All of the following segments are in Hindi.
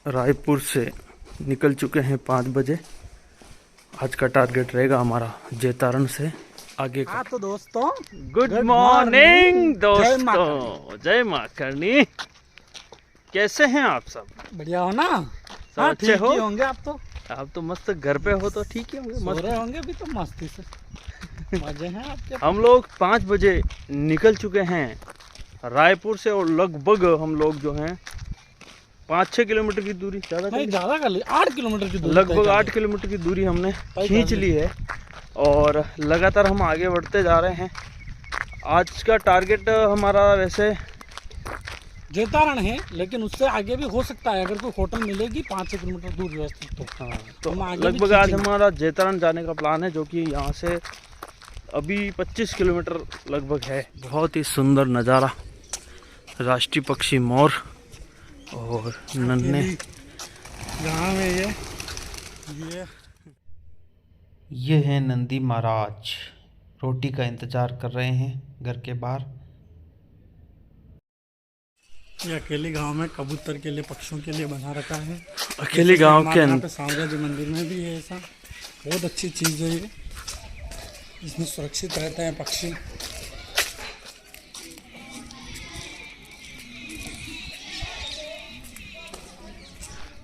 रायपुर से निकल चुके हैं 5 बजे। आज का टारगेट रहेगा हमारा जैतारण से आगे का। तो दोस्तों गुड मॉर्निंग दोस्तों, जय माँ करनी। कैसे हैं आप सब? बढ़िया हो ना? सब अच्छे हो? होंगे आप तो मस्त घर पे हो तो ठीक ही होंगे, मस्त रहे होंगे अभी तो मस्ती से मजे हैं आपके। हम लोग 5 बजे निकल चुके हैं रायपुर से और लगभग हम लोग जो हैं 5-6 किलोमीटर की दूरी, ज़्यादा कर ली 8 किलोमीटर की दूरी, लगभग 8 किलोमीटर की दूरी हमने खींच ली है और लगातार हम आगे बढ़ते जा रहे हैं। आज का टारगेट हमारा वैसे जैतारण है, लेकिन उससे आगे भी हो सकता है अगर कोई होटल मिलेगी 5-6 किलोमीटर दूर व्यवस्थित तो। हाँ, तो लगभग आज हमारा जैतारण जाने का प्लान है, जो कि यहाँ से अभी 25 किलोमीटर लगभग है। बहुत ही सुंदर नज़ारा, राष्ट्रीय पक्षी मोर और नन्हे गाँव में ये है नंदी महाराज, रोटी का इंतजार कर रहे हैं घर के बाहर। ये अकेले गांव में कबूतर के लिए, पक्षियों के लिए बना रखा है। अकेले गांव के अंदर सांवरा जी मंदिर में भी है ऐसा। बहुत अच्छी चीज़ है ये, इसमें सुरक्षित रहते हैं पक्षी।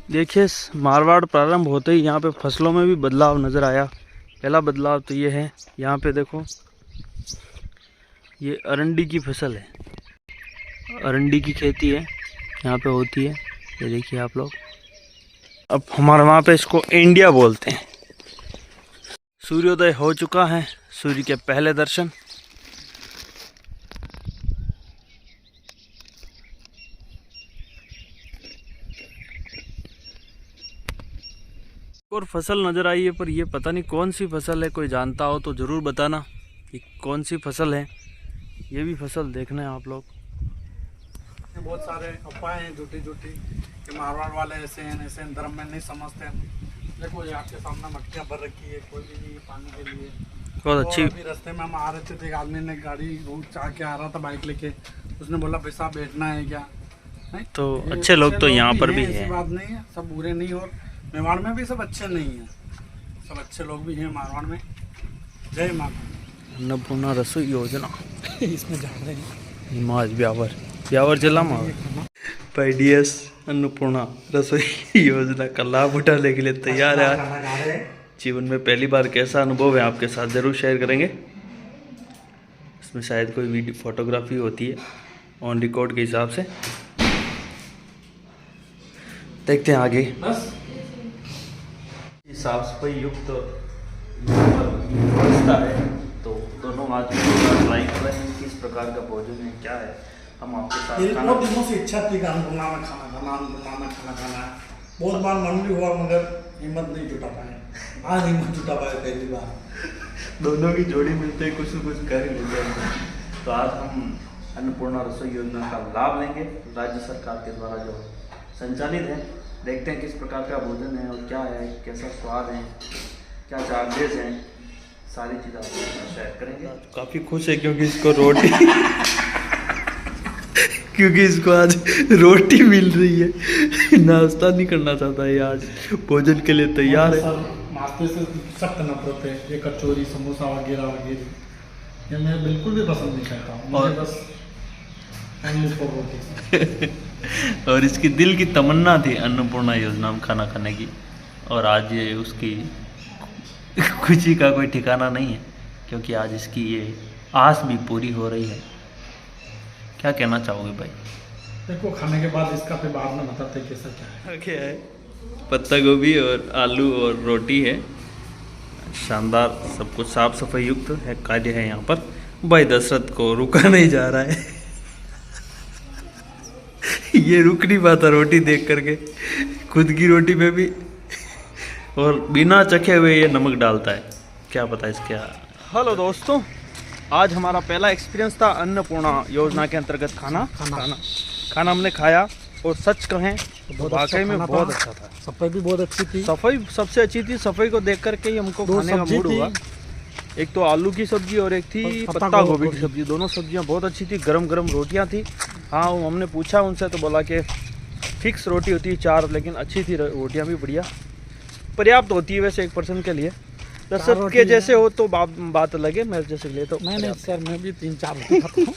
देखिए, मारवाड़ प्रारंभ होते ही यहाँ पे फसलों में भी बदलाव नज़र आया। पहला बदलाव तो ये है, यहाँ पे देखो ये अरंडी की फसल है, अरंडी की खेती है यहाँ पे होती है। ये देखिए आप लोग। अब हमारे वहाँ पे इसको इंडिया बोलते हैं। सूर्योदय हो चुका है, सूर्य के पहले दर्शन। और फसल नज़र आई है, पर ये पता नहीं कौन सी फसल है। कोई जानता हो तो ज़रूर बताना कि कौन सी फसल है। ये भी फसल देखना है आप लोग। बहुत सारे अफवाहें हैं झूठी कि मारवाड़ वाले ऐसे हैं धर्म में नहीं समझते हैं। देखो ये आपके सामने मटकियाँ भर रखी है, कोई भी नहीं पानी के लिए। बहुत अच्छी। अभी रास्ते में हम आ रहे थे तो एक आदमी ने गाड़ी रोड चाह के आ रहा था बाइक लेके, उसने बोला भाई साहब बैठना है क्या? नहीं तो अच्छे लोग तो यहाँ पर भी है, ऐसी बात नहीं है, सब बुरे नहीं। और मेवाड़ में भी सब अच्छे नहीं है, सब अच्छे लोग भी हैं मारवाड़ में। जय माता। अन्नपूर्णा रसोई योजना इसमें जा रहे हैं हिमाज ब्यावर जिला में पीडीएस अन्नपूर्णा रसोई योजना का लाभ उठाने के लिए तैयार है। जीवन में पहली बार कैसा अनुभव है आपके साथ ज़रूर शेयर करेंगे। इसमें शायद कोई वीडियो फोटोग्राफी होती है ऑन रिकॉर्ड के हिसाब से। देखते हैं आगे। बस साफ सफाई युक्त व्यवस्था है, तो दोनों आदमी ट्राई कर रहे हैं किस प्रकार का भोजन है, क्या है। हम आपके साथ बहुत दिनों से इच्छा थी कि अन्नपूर्णा में खाना खाना। बहुत बार मन भी हुआ मगर हिम्मत नहीं जुटा पाए। आज हिम्मत जुटा पाए पहली बार। दोनों की जोड़ी मिलते कुछ न कुछ कर ही लेते हैं। तो आज हम अन्नपूर्णा रसोई योजना का लाभ लेंगे, राज्य सरकार के द्वारा जो संचालित है। देखते हैं किस प्रकार का भोजन है और क्या है, कैसा स्वाद है, क्या चार्जेस हैं, सारी चीज़ आपके साथ शेयर करेंगे। काफ़ी खुश है क्योंकि इसको रोटी क्योंकि इसको आज रोटी मिल रही है। नाश्ता नहीं करना चाहता है, आज भोजन के लिए तैयार है। नाश्ते से सख्त नफरत है, ये कचौरी समोसा वगैरह वगैरह ये मैं बिल्कुल भी पसंद नहीं करता हूँ। मुझे बस रोटी और इसकी दिल की तमन्ना थी अन्नपूर्णा योजना में खाना खाने की, और आज ये उसकी खुशी का कोई ठिकाना नहीं है, क्योंकि आज इसकी ये आस भी पूरी हो रही है। क्या कहना चाहोगे भाई? देखो खाने के बाद इसका फिर बाद में बताते कैसा क्या है। पत्ता गोभी और आलू और रोटी है, शानदार, सब कुछ साफ सफाई युक्त है कार्य है यहाँ पर। भाई दशरथ को रुका नहीं जा रहा है ये रुक नहीं पाता रोटी देख करके, खुद की रोटी में भी, और बिना चखे हुए ये नमक डालता है, क्या पता इसके। हेलो दोस्तों, आज हमारा पहला एक्सपीरियंस था अन्नपूर्णा योजना के अंतर्गत खाना हमने खाया। और सच कहें तो बहुत अच्छा वाकई में खाना बहुत था। अच्छा था। सफाई भी बहुत अच्छी थी। सफाई सबसे अच्छी थी, सफाई को देख करके ही हमको दो खाने का सब्जी मूड थी। हुआ। एक तो आलू की सब्जी और एक थी और पत्ता गोभी की सब्जी। दोनों सब्जियां बहुत अच्छी थी, गरम गरम रोटियां थी। हाँ हमने पूछा उनसे तो बोला कि फिक्स रोटी होती है 4, लेकिन अच्छी थी रोटियां भी बढ़िया, पर्याप्त होती है वैसे एक पर्सन के लिए। दस के रोटी जैसे है। हो तो बात अलग है, मेरे जैसे के लिए तो नहीं पर्याप्त है। सर, मैं भी 3-4 रोटी खाता हूँ।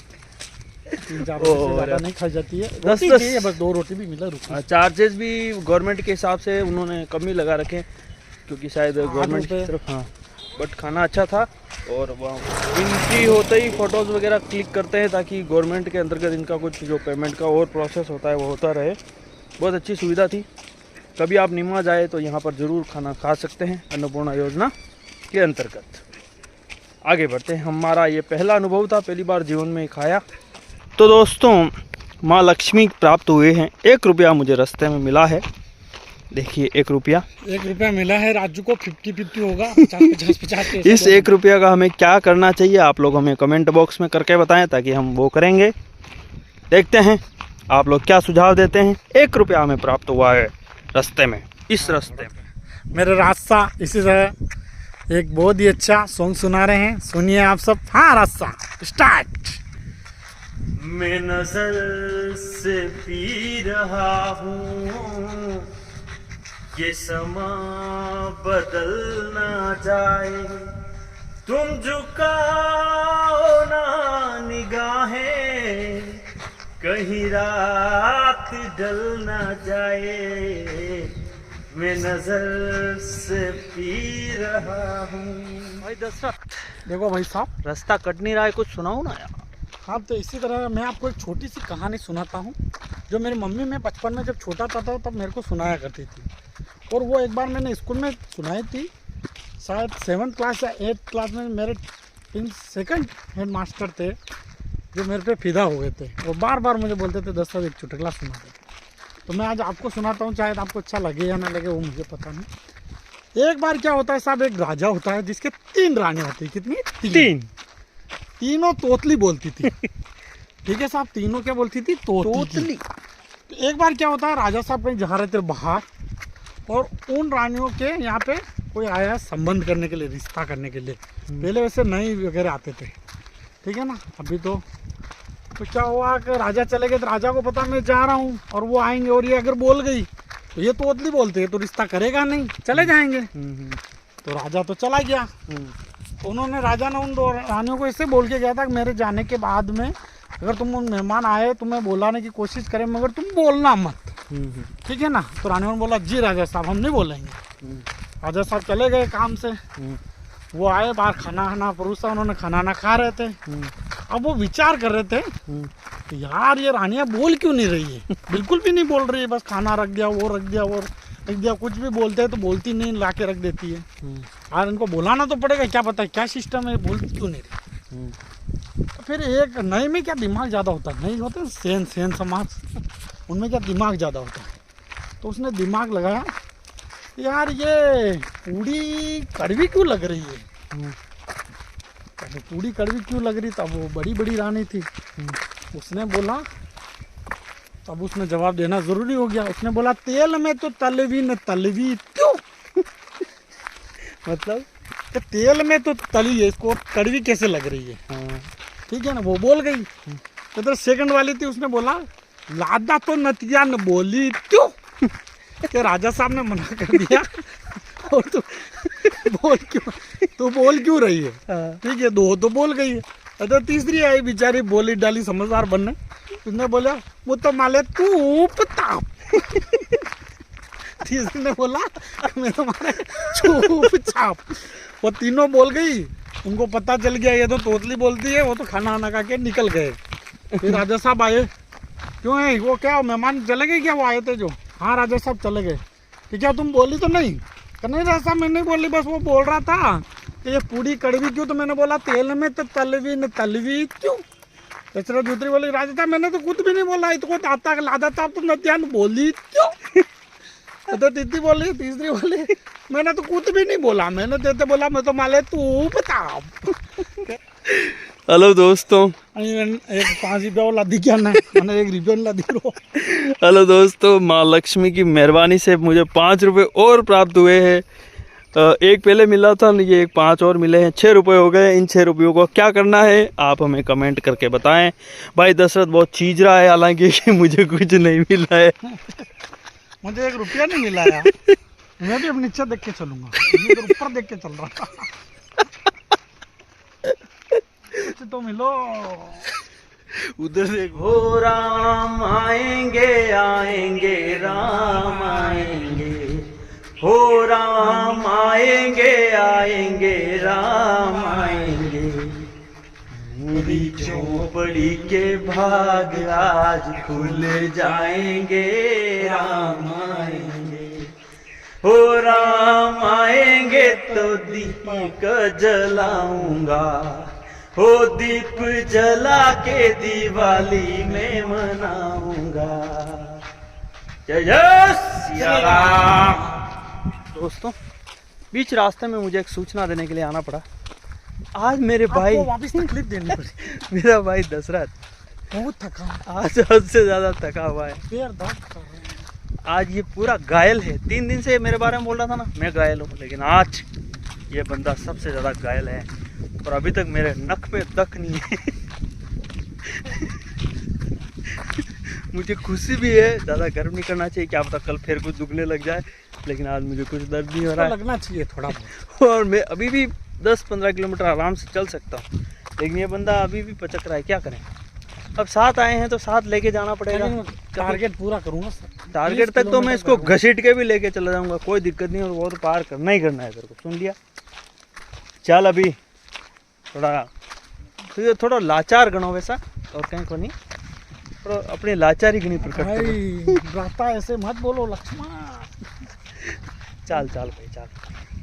3-4 रोटी से ज़्यादा नहीं खाई जाती है। रोटी 10 चाहिए, बस 2 रोटी भी मिले रुकी। चार्जेस भी गवर्नमेंट के हिसाब से उन्होंने कम ही लगा रखे, क्योंकि शायद 8 गवर्नमेंट की रुपए। तरफ। हाँ बट खाना अच्छा था। और एंट्री होते ही फ़ोटोज़ वगैरह क्लिक करते हैं ताकि गवर्नमेंट के अंतर्गत इनका कुछ जो पेमेंट का और प्रोसेस होता है वो होता रहे। बहुत अच्छी सुविधा थी। कभी आप निमा जाए तो यहाँ पर ज़रूर खाना खा सकते हैं अन्नपूर्णा योजना के अंतर्गत। आगे बढ़ते हैं। हमारा ये पहला अनुभव था, पहली बार जीवन में खाया। तो दोस्तों माँ लक्ष्मी प्राप्त हुए हैं। 1 रुपया मुझे रास्ते में मिला है, देखिए 1 रुपया। 1 रुपया मिला है, राजू को 50-50 होगा, 50-50 इस 1 रुपया का हमें क्या करना चाहिए आप लोग हमें कमेंट बॉक्स में करके बताएं, ताकि हम वो करेंगे। देखते हैं आप लोग क्या सुझाव देते हैं। 1 रुपया हमें प्राप्त हुआ है रास्ते में, इस रास्ते में। मेरे रास्ता इसी तरह एक बहुत ही अच्छा सॉन्ग सुना रहे हैं, सुनिए आप सब। हाँ रास्ता स्टार्ट। मैं नजर से पी रहा हूँ, ये समा बदल ना जाए, तुम झुकाओ ना निगाहें, कहीं रात ढल ना जाए, मैं नजर से पी रहा हूँ। भाई दशरथ देखो भाई साहब, रास्ता कट नहीं रहा है, कुछ सुनाओ ना यार। हाँ तो इसी तरह मैं आपको एक छोटी सी कहानी सुनाता हूँ, जो मेरी मम्मी मैं बचपन में जब छोटा था तब मेरे को सुनाया करती थी। और वो एक बार मैंने स्कूल में सुनाई थी, शायद 7th क्लास या 8th क्लास में। मेरे 2nd हेड मास्टर थे जो मेरे पे फिदा हो गए थे, वो बार बार मुझे बोलते थे 10 एक चुटकुला सुना दे। तो मैं आज आपको सुनाता हूँ, शायद आपको अच्छा लगे या ना लगे वो मुझे पता नहीं। एक बार क्या होता है साहब, एक राजा होता है जिसके 3 रानी होती है। कितनी? 3। तीनों तोतली बोलती थी। ठीक है साहब, तीनों क्या बोलती थी? तोतली। एक बार क्या होता है, राजा साहब कहीं जा रहे थे बाहर, और उन रानियों के यहाँ पे कोई आया संबंध करने के लिए, रिश्ता करने के लिए। पहले वैसे नई वगैरह आते थे, ठीक है ना। अभी तो क्या हुआ कि राजा चले गए, तो राजा को पता मैं जा रहा हूँ और वो आएंगे, और ये अगर बोल गई तो ये तोतली बोलते हैं तो रिश्ता करेगा नहीं, चले जाएंगे। तो राजा तो चला गया। तो उन्होंने राजा ने उन 2 रानियों को ऐसे बोल के गया था कि मेरे जाने के बाद में अगर तुम उन मेहमान आए तुम्हें बुलाने की कोशिश करें, मगर तुम बोलना मत, ठीक है ना। तो रानियों ने बोला जी राजा साहब हम नहीं बोलेंगे। राजा साहब चले गए काम से। वो आए, बाहर खाना परोसा, उन्होंने खाना खा रहे थे। अब वो विचार कर रहे थे तो यार ये रानियाँ बोल क्यों नहीं रही है, बिल्कुल भी नहीं बोल रही है, बस खाना रख दिया, वो रख दिया, वो रख दिया, कुछ भी बोलते हैं तो बोलती नहीं, ला के रख देती है। यार इनको बुलाना तो पड़ेगा, क्या पता क्या सिस्टम है, बोलती क्यों नहीं रही। तो फिर एक नए में क्या दिमाग ज़्यादा होता है, नहीं होते सेन समाज, उनमें क्या दिमाग ज़्यादा होता है। तो उसने दिमाग लगाया, यार ये पूड़ी कड़वी क्यों लग रही है, पूड़ी कड़वी क्यों लग रही। तब वो बड़ी बड़ी रानी थी, उसने बोला, तब उसने जवाब देना ज़रूरी हो गया। उसने बोला तेल में तो तलवी न तलवी क्यों। मतलब कि तेल में तो तली है, इसको कड़वी कैसे लग रही है। ठीक है ना, वो बोल गई। तो 2nd वाली थी, उसने बोला लादा तो नतिया न बोली क्यों। कि राजा साहब ने मना कर दिया और तू बोल क्यों रही है। ठीक है, 2 तो बोल गई है। अरे 3री आई बेचारी, बोली डाली समझदार बनने। उसने बोला वो तो माले तू ताप। 3री ने बोला मैं तुम्हारे चुप चाप। वो तीनों बोल गई, उनको पता चल गया ये तो तोतली बोलती है, वो तो खाना खा के निकल गए। फिर राजा साहब आए, क्यों है वो, क्या मेहमान चले गए क्या, वो आए थे जो। हाँ राजा साहब चले गए। कि क्या तुम बोली तो नहीं? नहीं राजा साहब मैं नहीं बोली, बस वो बोल रहा था कि ये पूड़ी कड़वी क्यों, तो मैंने बोला तेल में तो तलवी न तलवी क्यों। तीसरा दूसरी बोली राजा साहब मैंने तो कुछ भी नहीं बोला, इसको आता लादा साहब तुम नत्यान बोली क्यों। तो तीसरी बोली मैंने तो कुछ भी नहीं बोला, मैंने देते बोला मैं तो माले तू बता। हेलो दोस्तों, आणि एक 5 रुपया लादी क्या ना मैंने 1 रुपया लादी रो। हेलो दोस्तों, माँ लक्ष्मी की मेहरबानी से मुझे 5 रुपये और प्राप्त हुए हैं। एक पहले मिला था, ये एक 5 और मिले हैं, 6 रुपये हो गए। इन 6 रुपयों को क्या करना है आप हमें कमेंट करके बताएं। भाई दशरथ बहुत चीज रहा है, हालांकि मुझे कुछ नहीं मिला है। मुझे 1 रुपया नहीं मिला यार। मैं भी अब नीचे देख के चलूंगा, मैं तो ऊपर देख के चल रहा था। कुछ तो मिलो उधर से हो राम आएंगे आएंगे राम आएंगे, हो राम आएंगे आएंगे राम आएंगे, मेरी झोपड़ी के भाग आज खुल जाएंगे राम आएंगे, हो राम आएंगे तो दीपक जलाऊंगा, हो दीप जला के दिवाली में मनाऊंगा। जय जय सिया राम। दोस्तों, बीच रास्ते में मुझे एक सूचना देने के लिए आना पड़ा। आज मेरे भाई आपको वापस तकलीफ देनी पड़ी। मेरा भाई दशरथ बहुत थका, आज हद से ज्यादा थका हुआ है। पैर दर्द कर रहे हैं। आज ये पूरा घायल है। 3 दिन से मेरे बारे में बोल रहा था ना मैं घायल हूँ, लेकिन आज ये बंदा सबसे ज़्यादा घायल है और अभी तक मेरे नक पे तक नहीं है। मुझे खुशी भी है, ज़्यादा गर्म नहीं करना चाहिए, क्या पता कल फिर कुछ दुखने लग जाए, लेकिन आज मुझे कुछ दर्द नहीं हो रहा है। लगना चाहिए थोड़ा बहुत। और मैं अभी भी 10-15 किलोमीटर आराम से चल सकता हूँ, लेकिन ये बंदा अभी भी पचक रहा है। क्या करें, अब साथ आए हैं तो साथ लेके जाना पड़ेगा। टारगेट पूरा करूंगा सर। टारगेट तक तो मैं इसको घसीट के भी लेके चला जाऊंगा, कोई दिक्कत नहीं, और वो तो पार करना ही करना है तेरे को, सुन लिया। चल अभी थोड़ा लाचार गणो वैसा, और कहीं को नहीं, थोड़ा अपनी लाचारी गणी प्रकट करो। भाई रास्ता ऐसे मत बोलो लक्ष्मण। चल चल भाई चल,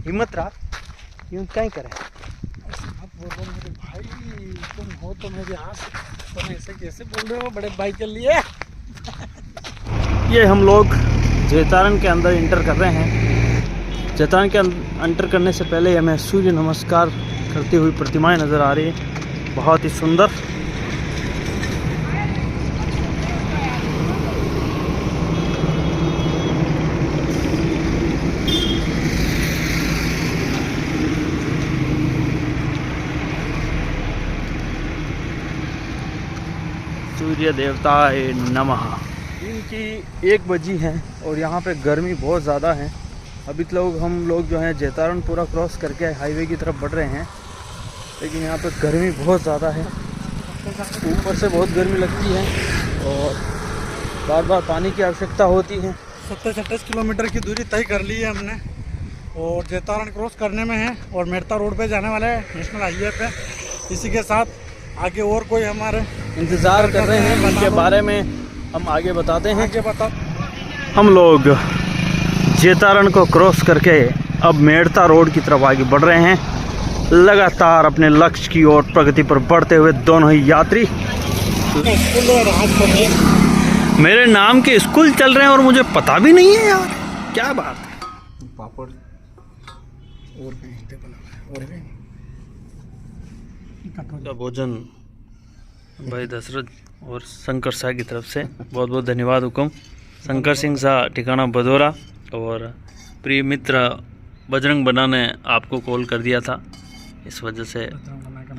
हिम्मत रहा, यूं कहीं करें। ऐसे मत बोलो मेरे भाई, तुम हो तो मेरे आस, तुम ऐसे कैसे बोल रहे हो बड़े भाई के लिए। ये हम लोग जैतारण के अंदर इंटर कर रहे हैं। जैतारण के अंतर करने से पहले हमें सूर्य नमस्कार करती हुई प्रतिमाएं नज़र आ रही है, बहुत ही सुंदर। सूर्य देवताय नमः। दिन की 1 बजी है और यहाँ पे गर्मी बहुत ज़्यादा है। अभी तो हम लोग जो हैं जैतारण पूरा क्रॉस करके हाईवे की तरफ बढ़ रहे हैं, लेकिन यहाँ पे गर्मी बहुत ज़्यादा है, ऊपर से बहुत गर्मी लगती है और बार बार पानी की आवश्यकता होती है। 27-28 किलोमीटर की दूरी तय कर ली है हमने और जैतारण क्रॉस करने में है और मेड़ता रोड पे जाने वाले हैं, नेशनल हाईवे पे। इसी के साथ आगे और कोई हमारे इंतज़ार कर रहे हैं, उनके बारे में हम आगे बताते हैं। आगे बताओ। हम लोग जैतारण को क्रॉस करके अब मेड़ता रोड की तरफ आगे बढ़ रहे हैं, लगातार अपने लक्ष्य की ओर प्रगति पर बढ़ते हुए दोनों ही यात्री। मेरे नाम के स्कूल चल रहे हैं और मुझे पता भी नहीं है यार, क्या बात है। पापड़ और का भोजन भाई दशरथ और शंकर शाह की तरफ से बहुत बहुत धन्यवाद हुकुम। शंकर सिंह शाह ठिकाना बदौरा और प्रिय मित्र बजरंग बना ने आपको कॉल कर दिया था, इस वजह से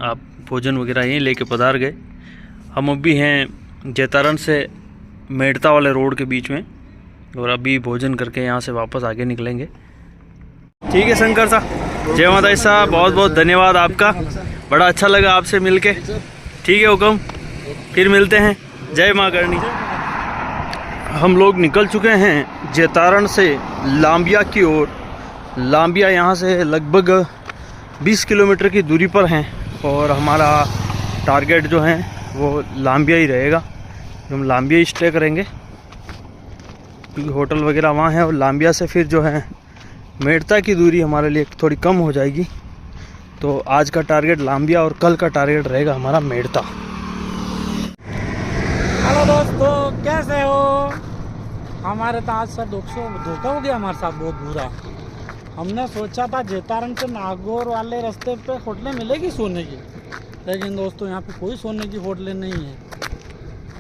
आप भोजन वगैरह यहीं लेके पधार गए। हम अभी हैं जैतारण से मेड़ता वाले रोड के बीच में और अभी भोजन करके यहाँ से वापस आगे निकलेंगे। ठीक है शंकर साहब, जय माता दी साहब, बहुत बहुत धन्यवाद आपका, बड़ा अच्छा लगा आपसे मिलके। ठीक है हुक्म, फिर मिलते हैं। जय माँ करनी। हम लोग निकल चुके हैं जैतारण से लांबिया की ओर। लांबिया यहाँ से लगभग 20 किलोमीटर की दूरी पर हैं और हमारा टारगेट जो है वो लांबिया ही रहेगा। हम लांबिया ही स्टे करेंगे क्योंकि होटल वगैरह वहाँ है और लांबिया से फिर जो है मेड़ता की दूरी हमारे लिए थोड़ी कम हो जाएगी। तो आज का टारगेट लांबिया और कल का टारगेट रहेगा हमारा मेड़ता। हेलो दोस्तों, कैसे हो? हमारे तो आज सर धोखा हो गया हमारे साथ, बहुत बुरा। हमने सोचा था जैतारण से नागौर वाले रास्ते पे होटलें मिलेगी सोने की, लेकिन दोस्तों यहाँ पे कोई सोने की होटलें नहीं है।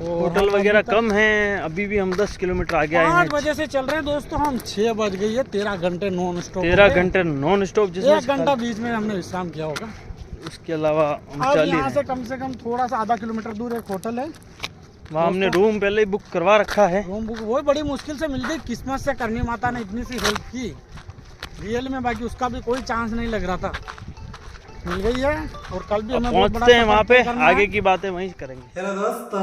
और होटल हम वगैरह अभी तक कम हैं। अभी भी हम 10 किलोमीटर आगे आए 5 हैं। बजे से चल रहे हैं दोस्तों, हम 6 बज गई है। 13 घंटे नॉन स्टॉप, 13 घंटे नॉन स्टॉप, जिसमें 1 घंटा बीच में हमने विश्राम किया होगा। उसके अलावा हम अब चल ही यहाँ रहे से हैं। कम थोड़ा सा आधा किलोमीटर दूर एक होटल है, वहाँ हमने रूम पहले ही बुक करवा रखा है। रूम बुक वो बड़ी मुश्किल से मिल गई। किस्मत से करनी माता ने इतनी सी हेल्प की रियल में, बाकी उसका भी कोई चांस नहीं लग रहा था, मिल गई है। और कल भी हमें बहुत बड़ा पहुँचते हैं वहाँ पे, सफर तय करना है। आगे की बातें वहीं करेंगे। हेलो दोस्तों,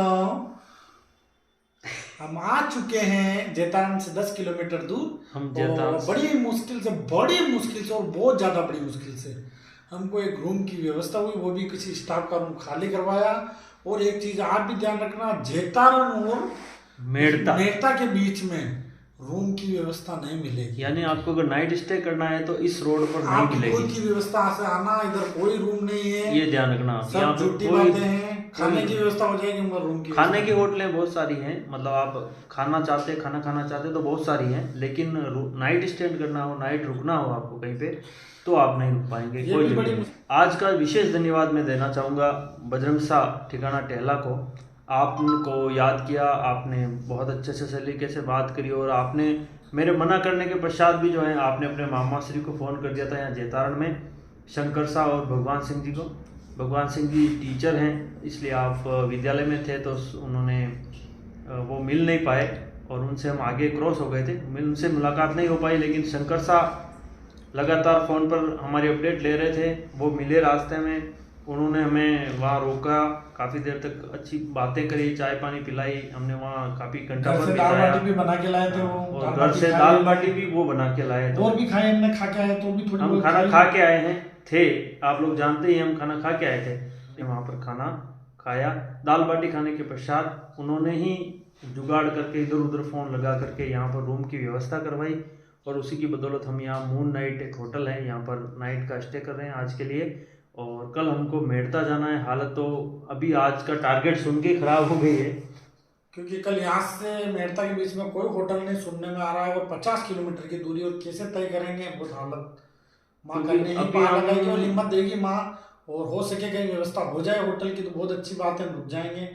हम आ चुके हैं जैतारण से 10 किलोमीटर दूर। हम और बड़ी मुश्किल से और बहुत ज़्यादा बड़ी मुश्किल से हमको एक रूम की व्यवस्था हुई, वो भी किसी स्टाफ का रूम खाली करवाया। और एक चीज़ आप भी ध्यान रखना, जैतारण और मेड़ता के बीच में रूम की व्यवस्था नहीं मिलेगी। यानी आपको अगर नाइट स्टे करना है तो इस रोड पर नहीं आप खुद मिलेगी। की व्यवस्था से आना, इधर कोई रूम नहीं है, ये ध्यान रखना। यहाँ सब पे झूठी बातें हैं। खाने की व्यवस्था हो जाएगी, मगर रूम की खाने की होटलें बहुत सारी हैं, मतलब आप खाना खाना चाहते तो बहुत सारी हैं, लेकिन नाइट स्टे करना हो, नाइट रुकना हो आपको कहीं पे, तो आप नहीं रुक पाएंगे। कोई जगह नहीं। आज का विशेष धन्यवाद मैं देना चाहूँगा बजरंग शाह ठिकाना टहला को। आपको याद किया, आपने बहुत अच्छे से तरीके से बात करी, और आपने मेरे मना करने के पश्चात भी जो है आपने अपने मामा श्री को फ़ोन कर दिया था यहाँ जैतारण में, शंकर शाह और भगवान सिंह जी को। भगवान सिंह जी टीचर हैं, इसलिए आप विद्यालय में थे तो उन्होंने वो मिल नहीं पाए, और उनसे हम आगे क्रॉस हो गए थे, उनसे मुलाकात नहीं हो पाई। लेकिन शंकर शाह लगातार फ़ोन पर हमारी अपडेट ले रहे थे, वो मिले रास्ते में, उन्होंने हमें वहाँ रोका, काफ़ी देर तक अच्छी बातें करी, चाय पानी पिलाई, हमने वहाँ काफ़ी घंटा भर बिताया। भी बना के लाए थे वो, और घर से दाल बाटी भी वो बना के लाए थे। और भी खाए, हमने खा के आए तो भी थोड़ी हम खाना खा के आए थे, आप लोग जानते ही हम खाना खा के आए थे। वहाँ पर खाना खाया, दाल बाटी खाने के पश्चात उन्होंने ही जुगाड़ करके इधर उधर फ़ोन लगा करके यहाँ पर रूम की व्यवस्था करवाई, और उसी की बदौलत हम यहाँ मून नाइट एक होटल है, यहाँ पर नाइट का स्टे कर रहे हैं आज के लिए। और कल हमको मेड़ता जाना है। हालत तो अभी आज का टारगेट सुन के खराब हो गई है, क्योंकि कल यहाँ से मेड़ता के बीच में कोई होटल नहीं सुनने में आ रहा है, और 50 किलोमीटर की दूरी, और कैसे तय करेंगे बहुत हालत। माँ करने ही पार लगाएगी और हिम्मत देगी माँ, और हो सके कहीं व्यवस्था हो जाए होटल की तो बहुत अच्छी बात है, रुक जाएंगे।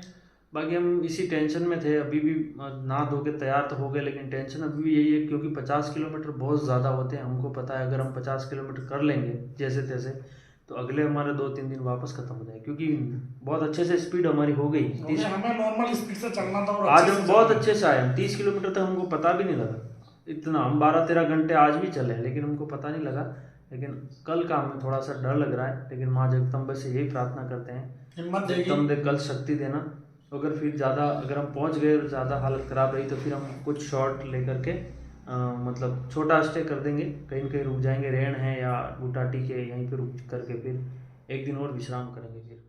बाकी हम इसी टेंशन में थे। अभी भी नहा धो के तैयार तो हो गए, लेकिन टेंशन अभी भी यही है, क्योंकि 50 किलोमीटर बहुत ज़्यादा होते हैं। हमको पता है अगर हम 50 किलोमीटर कर लेंगे जैसे तैसे, तो अगले हमारे 2-3 दिन वापस खत्म हो जाए, क्योंकि बहुत अच्छे से स्पीड हमारी हो गई। हमें नॉर्मल स्पीड से चलना था, और आज हम बहुत अच्छे से आए। 30 किलोमीटर तक हमको पता भी नहीं लगा इतना। हम 12-13 घंटे आज भी चले, लेकिन हमको पता नहीं लगा। लेकिन कल का हमें थोड़ा सा डर लग रहा है, लेकिन माँ जगदम्बा से यही प्रार्थना करते हैं, हिम्मत देगी, जगदम्बा कल शक्ति देना। अगर फिर ज़्यादा अगर हम पहुँच गए और ज़्यादा हालत ख़राब रही तो फिर हम कुछ शॉर्ट लेकर के मतलब छोटा स्टे कर देंगे, कहीं कहीं रुक जाएंगे, रेण है या गुटाटी के, यहीं पे रुक करके फिर एक दिन और विश्राम करेंगे। फिर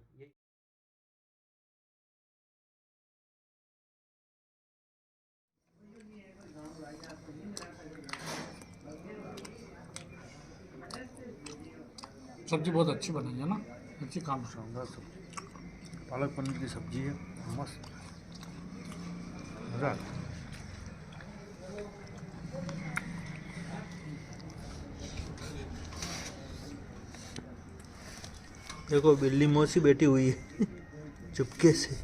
सब्जी बहुत अच्छी बनाई है ना, अच्छी काम। शानदार सब्जी, पालक पनीर की सब्जी है, मस्त, मज़ा आता है। देखो बिल्ली मौसी बैठी हुई है चुपके से।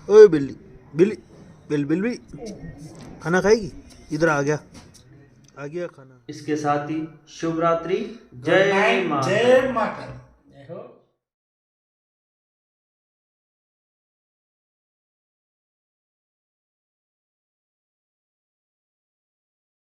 ओए बिल्ली बिल्ली बिल बिल भी खाना खाएगी, इधर आ गया खाना। इसके साथ ही शुभ रात्रि, जय माँ। जय माता।